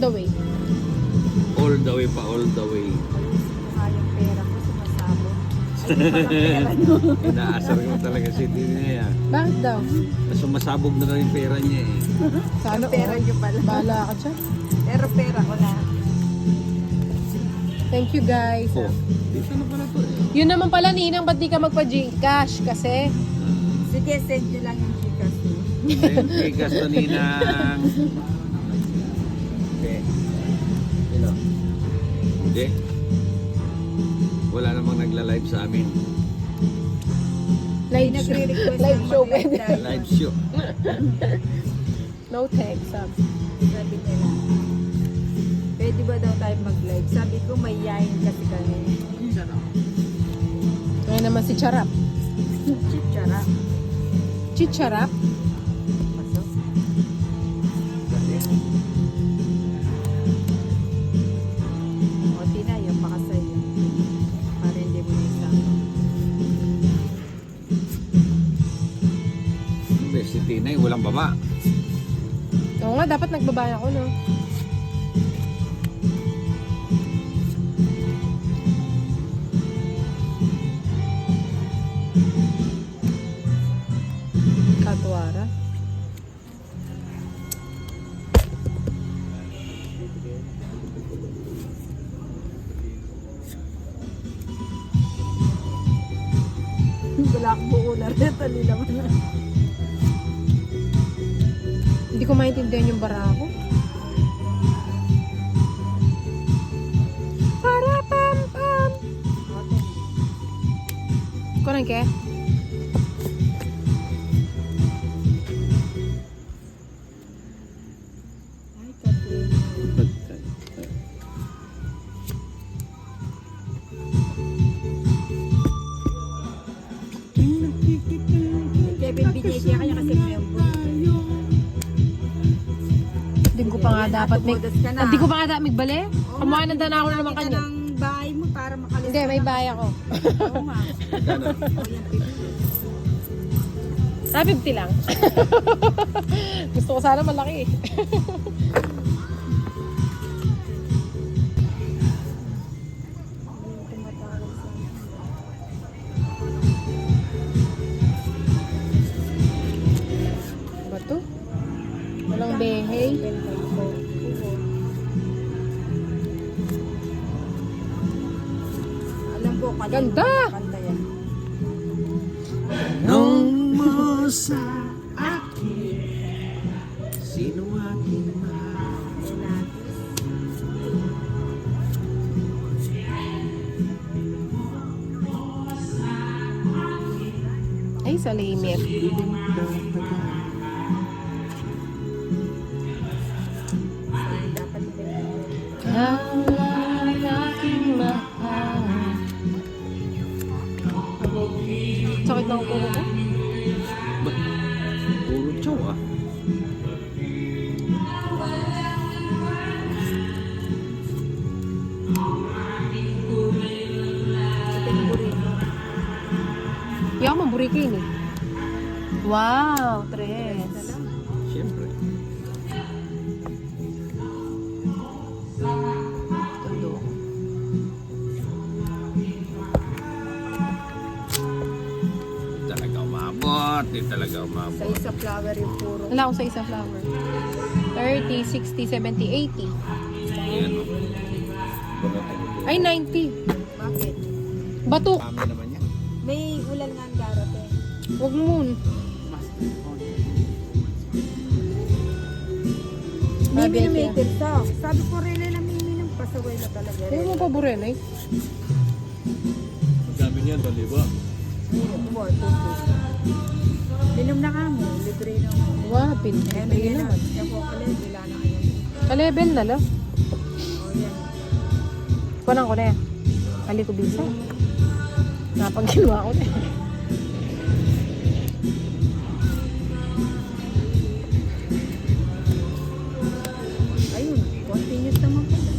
the way. All the way pa, all the way. Yung pera ko sumasabot. Ay, yung pera nyo. Inaasar ko talaga si Tinay ah. Bakit daw? Sumasabog na lang yung pera niya eh. Sana Pera nyo pala. Bahala ka dyan. Pero pera ko na. Thank you guys. Oh, dito na pala to eh. Yun naman pala, Ninang, ba't di ka magpa-Gcash? Kasi, Sige, send nyo lang yung Gcash mo. Tigas to Ninang. Okay. Sino? Hindi. Wala namang nagla-live sa amin. May live show. nagre-request Live ng show, mag-live baby. tayo. Live show. No text. Sabi nila. Pwede ba daw tayo mag-live? Sabi ko may yain kasi kami. Ngayon naman si Charap. Chitsara. Chicharap? Pasok. O, Tina, yung pakasaya. Para hindi mo naisama. Si Tinay, walang baba. Oo nga, dapat nagbabaya ako, no? Katwara. Wala akong buo na rin. Tali naman na. Hindi ko maintindihan yung bara ko. Para pam pam. Kurang ke? Ay, Katrina. Kevin, binigyan kanya kasi member. Hindi ko pa nga dapat may... Tumodas ka na. Hindi ko pa nga dapat magbali? Kamuha na ako na naman Kita kanya. ng bahay mo para makalis. Hindi, may baya ko. Oo nga. O, yan, Ah, 50 lang. Gusto ko sana malaki. Ba to? Walang behey. Alam ko, kanina Ganda! kanta yan. Nung mo sa akin, sino aking mahal? Ay, sa limit. Dapat Ang aking mahal. Sakit na upo ko. Ba't puro chow ah? Hindi ako maburikin eh. Wow, tres. Siyempre. Tundo. Di talaga umabot. Di talaga sa umabot. isa flower yung puro. Wala akong sa isa flower. 30, 60, 70, 80. Ayan o. Ay, 90. Bakit? Bato. Kami naman yan. May ulan nga ang darating. Huwag moon. Miminumated to. Sabi ko rin na miminom. Pasaway na talaga Hindi rin. mo pa buren eh. Magkami niyan, baliba. Minom na ka mo. Libre na mo. Wow, Eh, pinili may naman. Yung po pala, wala na kayo. Ka-level na lang. O yan. Kunang ko na yan. Kali ko bisa. Napang ginawa ko na yan. Ayun, continuous naman pala.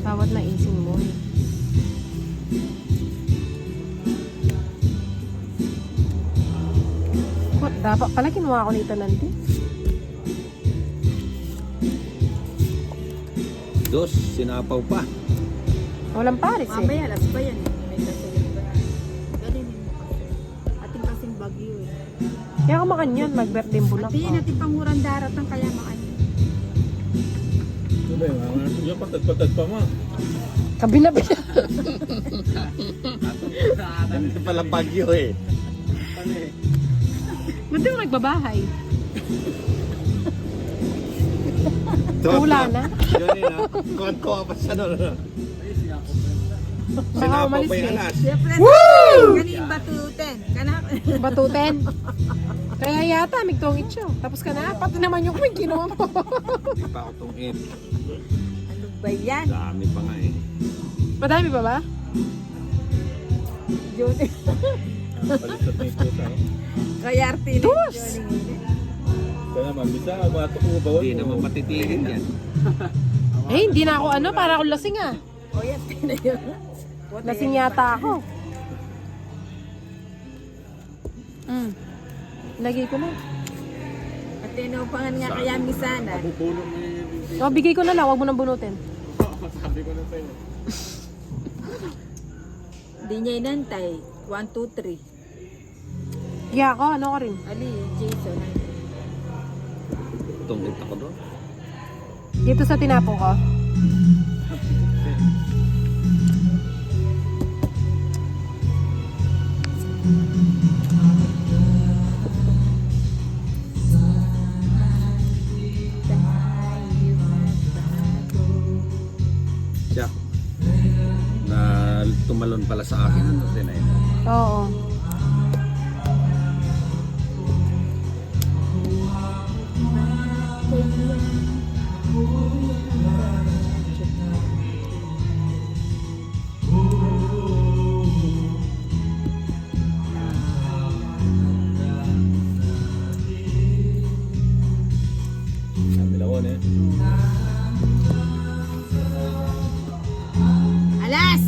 Bawat na ising mo. Dapat pala kinuha ko nito nanti. Dos, sinapaw pa. Walang pares eh. Mamaya, alas pa yan. May kasayin ba? Ganinin mo kasi. Ating kasing bagyo eh. Kaya ka makanyan, mag-birthday mo lang. Atin, ating pangurang daratan kaya makanyan. Ano ba yung yung patad-patad pa mo? Kabila-bila. Ganito pala bagyo eh. Ba't di mo nagbabahay? Wala na. Yun yun ah. Kuwan-kuwa pa siya nun. Baka Sinapaw umalis pa yung eh. alas. Siyempre, ganin batuten. Kanak. Batuten. Kaya yata, migtongit siya. Tapos ka na, pati naman yung may kinuha mo. Hindi pa ako tungin. Ano ba yan? Dami pa nga eh. Madami pa ba? Johnny. Palitat na yung puta. Kaya artili. Tus! Johnny. Kaya naman, bisa matuko ba? Hindi naman matitigil yan. Eh, hindi na ako ano, para akong lasing ah. O yan, na yun. Lasing yata ako. Lagay ko na. At tinupangan nga kaya misana. O, bigay ko na lang, wag mo nang bunutin. Sabi ko na sa'yo. Hindi niya inantay. 1, 2, 3. Kaya ako, ano ko rin. Ali, Jason. Tungkit ako doon. Dito sa tinapo ko. Siya. Na tumalon pala sa akin. Ano din eh. Oo. Bilawan eh. Alas!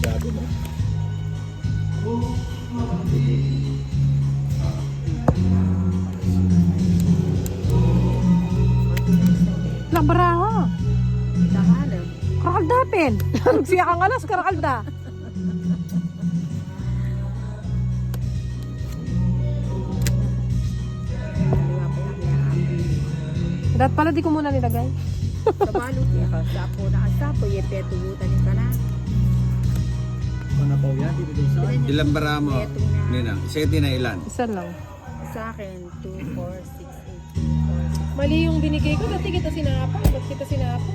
Sabi mo. Nakbaraha. Nakalam. Karakaldapin. Siya kang alas, karakalda. Kaliwa pa yung kaya Dapat pala di ko muna nilagay. sa balot niya ka. Sapo na kasapo. Yepe, tugutan yung kana. Panapaw yan, di ba ilan bara mo? Ninang, seti na ilan? Isa lang. Sa akin, 2, 4, 6, 8. Mali yung binigay ko, dati kita sinapo. Ba't kita sinapo?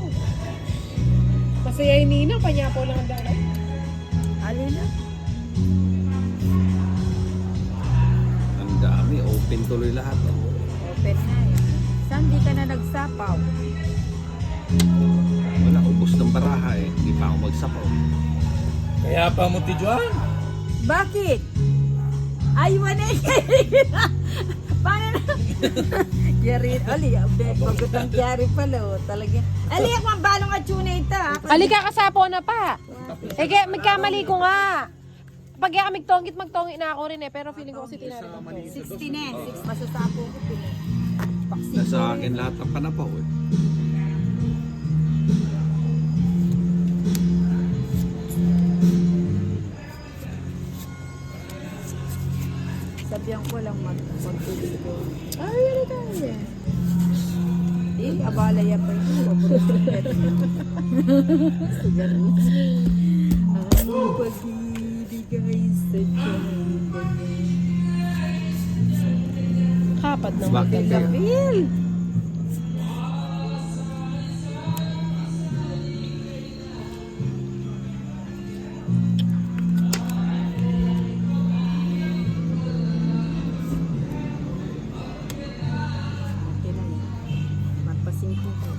Masaya yung Nina, panyapo lang ang dangay. Alin na? Ang dami, open tuloy lahat. Oh. Open na eh. Saan di ka na nagsapaw? Wala, ubos ng baraha eh. Hindi pa ako magsapaw. Kaya pa mo tijuan? Bakit? Aywan eh. Paano na? Yari, ali, bagot ang Yari pala oh. Talaga. Ali, ako ang balong at tuna ito ha. Alika, kasapo na pa. Eh, kaya magkamali ko nga. Pag kaya magtongit na ako rin eh. Pero feeling ko kasi tinarin ko. 60 na eh. 6 masasapo ko pin eh. Nasa akin lahat ng panapaw eh. Sabihan ko lang magtuloy ko. Ay, ano tayo? Eh, abala yan pa ito. Ang pag-ibigay sa tiyan. Kapad na. Bakit kaya? Feel. Magpasingko ko.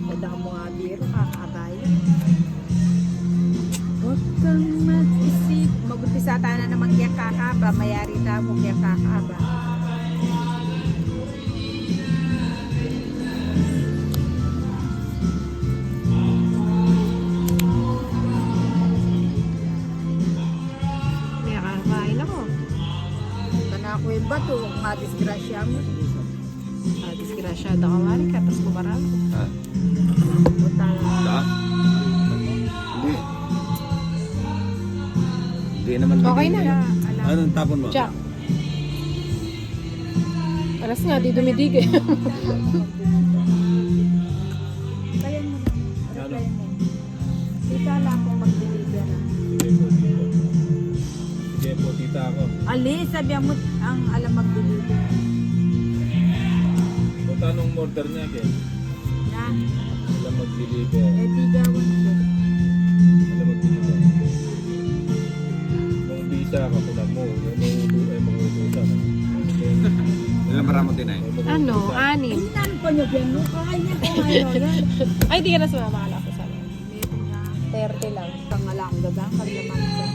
Kada mo nga biro, kakabaya. Huwag kang mag-isip. Mag-umpisa tayo na naman kaya kakaba. Mayari tayo mo kaya kakaba. Kaya kakain ako. Kana ako yung bato, madisgrasya mo. Disgrasyada ka wari ka, tapos bumaral ko. Ha? Utang. Da? Hindi. Hindi naman. Okay na. Alam. Anong tapon mo? Jack. Alas nga, di dumidig eh. Kaya mo na. Reply mo. Tita lang kung mag-deliver na. Sige po, tita ako. Ali, sabihan mo ang alam mag-deliver. Punta nung order niya, Ken. Na, Alam mag-deliver. di gawan ko. Alam mag-deliver. Nung visa ka, pula mo. Yung mag-uutusan. Ilang maramo din ay? Ano? 6. Inan pa niyo yan, no? Kaya ko ngayon. Ay, di ka na sumamala ko sa akin. Meron nga. 30 lang. Kangalang gagang, kalaman ko.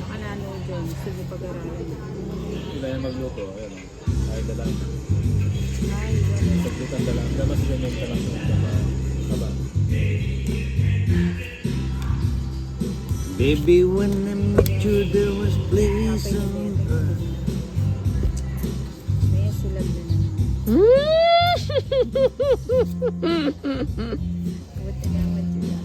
Makanano dyan, sige pag-aralan. Sila yung magluto. Ayan. Ay, dalang. Ay, wala. Paglutan dalang. Damas yun yung dalang. Saba. Baby, when I met you, there was bliss on earth. May sulag na naman. Buti naman sila.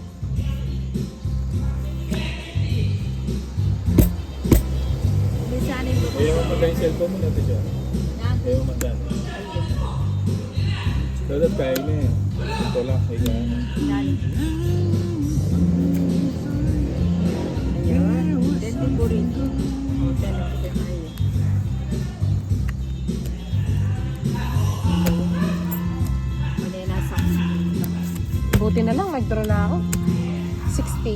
Bilisanin ko po. Ayaw mo magkain cellphone mo natin siya. Natin. Ayaw mo magdan. Dadat kain na eh. Ito lang. Ay ka. Ayun. Dente burrito. Hotel of the Mayo. Ano yung nasa? Buti na lang, nag-draw na ako. 60.